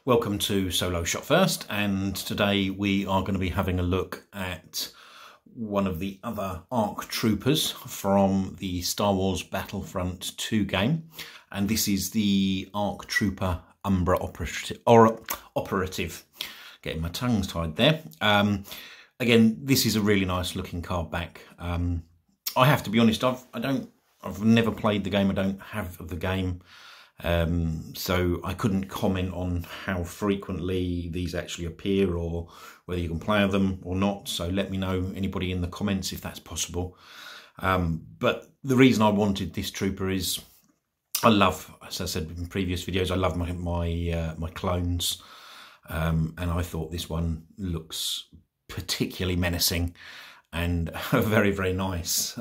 Welcome to Solo Shot First, and today we are going to be having a look at one of the other ARC troopers from the Star Wars Battlefront II game, and this is the ARC Trooper Umbra Operative. Getting my tongues tied there. Again, this is a really nice looking card back. I have to be honest, I've never played the game. I don't have the game. So I couldn't comment on how frequently these actually appear or whether you can play them or not. So let me know, anybody in the comments, if that's possible. But the reason I wanted this trooper is I love, as I said in previous videos, I love my clones. And I thought this one looks particularly menacing and very, very nice.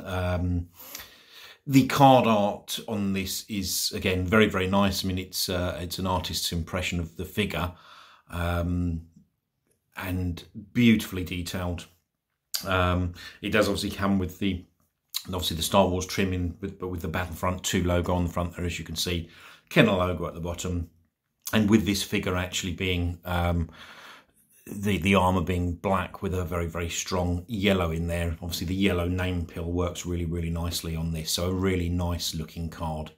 The card art on this is, again, very, very nice. I mean, it's an artist's impression of the figure, and beautifully detailed. It does obviously come with the Star Wars trim, but with the Battlefront II logo on the front there, as you can see, Kenner logo at the bottom, and with this figure actually being the armour being black with a very, very strong yellow in there. Obviously the yellow name pill works really, really nicely on this. So a really nice looking card.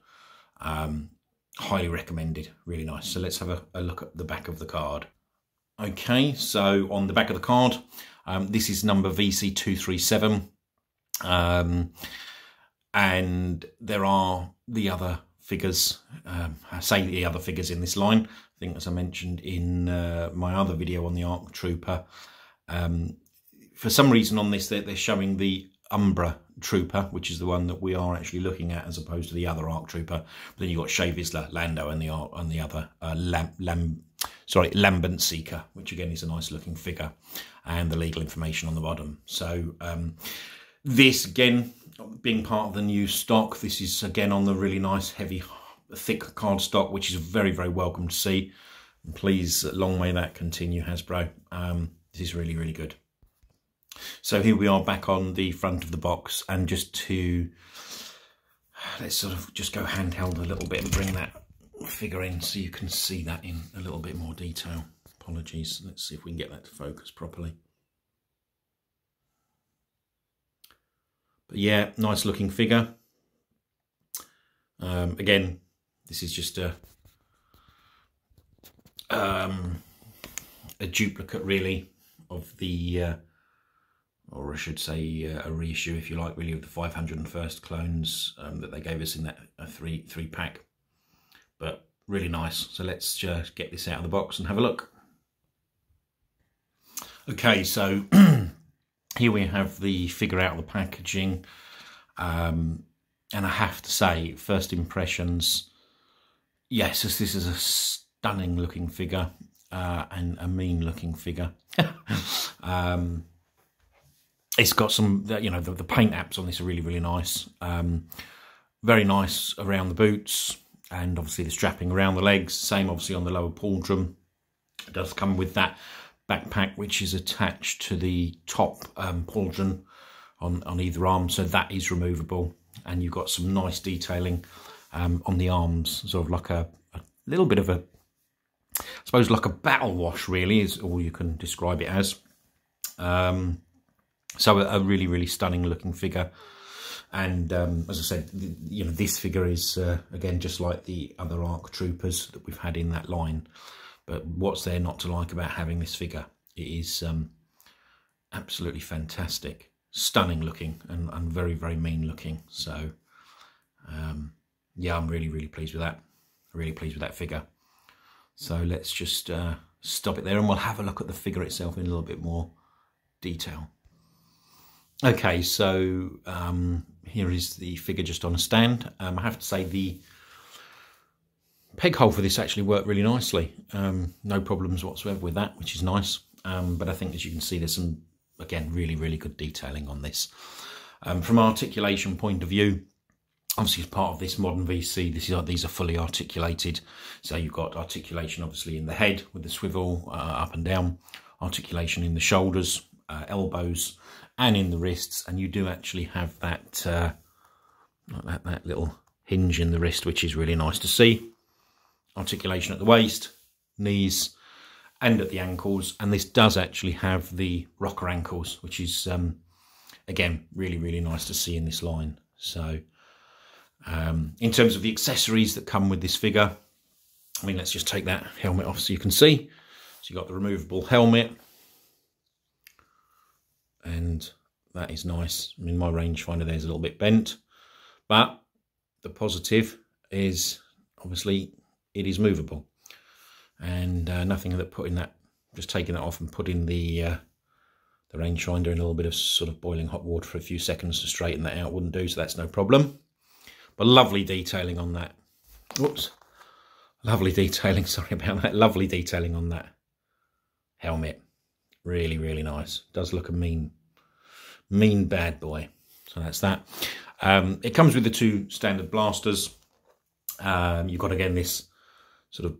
Highly recommended, really nice. So let's have a look at the back of the card. Okay, so on the back of the card, this is number VC237. And there are the other figures, I say the other figures in this line. I think, as I mentioned in my other video on the ARC Trooper, for some reason on this they're showing the Umbra Trooper, which is the one that we are actually looking at, as opposed to the other ARC Trooper. But then you've got Shavis Lando and the other Lambent Seeker, which again is a nice looking figure, and the legal information on the bottom. So this, again, being part of the new stock, this is again on the really nice, heavy, thick card stock, which is very, very welcome to see. And please, long may that continue, Hasbro. This is really, really good. So here we are back on the front of the box, and just to, let's sort of just go handheld a little bit and bring that figure in so you can see that in a little bit more detail. Apologies, let's see if we can get that to focus properly. But yeah, nice looking figure. Again, this is just a duplicate, really, of the, or I should say a reissue, if you like, really, of the 501st clones that they gave us in that three pack. But really nice. So let's just get this out of the box and have a look. Okay, so here we have the figure out of the packaging. And I have to say, first impressions, yes, this is a stunning looking figure, and a mean looking figure. It's got some, you know, the paint apps on this are really, really nice. Very nice around the boots, and obviously the strapping around the legs. Same obviously on the lower pauldron. It does come with that backpack, which is attached to the top pauldron on either arm, so that is removable. And you've got some nice detailing on the arms, sort of like a little bit of a, I suppose, like a battle wash, really, is all you can describe it as. So a really, really stunning looking figure. And as I said, you know, this figure is, again, just like the other ARC troopers that we've had in that line. But what's there not to like about having this figure? It is absolutely fantastic. Stunning looking and very, very mean looking. So yeah, I'm really, really pleased with that. Really pleased with that figure. So let's just stop it there, and we'll have a look at the figure itself in a little bit more detail. Okay, so here is the figure just on a stand. I have to say the peg hole for this actually worked really nicely. No problems whatsoever with that, which is nice. But I think, as you can see, there's some, again, really, really good detailing on this. From an articulation point of view, obviously as part of this modern VC, these are fully articulated. So you've got articulation obviously in the head with the swivel up and down, articulation in the shoulders, elbows, and in the wrists. And you do actually have that that little hinge in the wrist, which is really nice to see. Articulation at the waist, knees and at the ankles, and this does actually have the rocker ankles, which is again really, really nice to see in this line. So in terms of the accessories that come with this figure, I mean, let's just take that helmet off so you can see. So you've got the removable helmet, and that is nice. I mean, my rangefinder there's a little bit bent, but the positive is obviously it is movable, and nothing that putting that, just taking that off and putting the rangefinder in a little bit of sort of boiling hot water for a few seconds to straighten that out wouldn't do, so that's no problem. But lovely detailing on that. Whoops. Lovely detailing, sorry about that. Lovely detailing on that helmet. Really, really nice. Does look a mean bad boy. So that's that. It comes with the 2 standard blasters. You've got, again, this sort of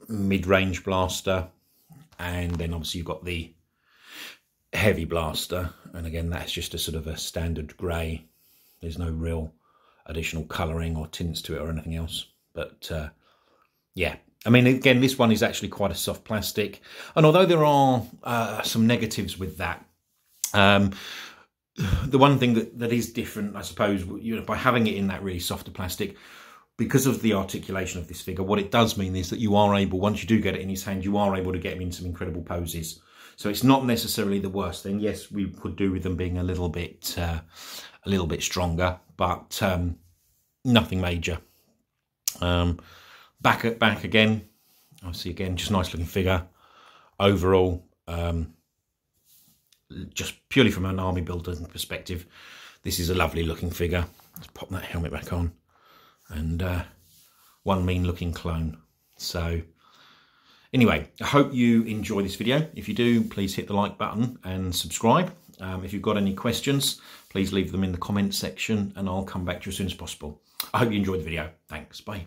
mid-range blaster, and then obviously you've got the heavy blaster, and again that's just a sort of a standard grey. There's no real additional colouring or tints to it or anything else, but yeah, I mean, again, this one is actually quite a soft plastic, and although there are some negatives with that, the one thing that is different, I suppose, you know, by having it in that really softer plastic, because of the articulation of this figure, what it does mean is that you are able, once you do get it in his hand, you are able to get him in some incredible poses. So it's not necessarily the worst thing. Yes, we could do with them being a little bit stronger, but nothing major. Back again, obviously again, just nice looking figure. Overall, just purely from an army builder perspective, this is a lovely looking figure. Let's pop that helmet back on. And one mean looking clone. So anyway, I hope you enjoy this video. If you do, please hit the like button and subscribe. If you've got any questions, please leave them in the comment section and I'll come back to you as soon as possible. I hope you enjoyed the video. Thanks. Bye.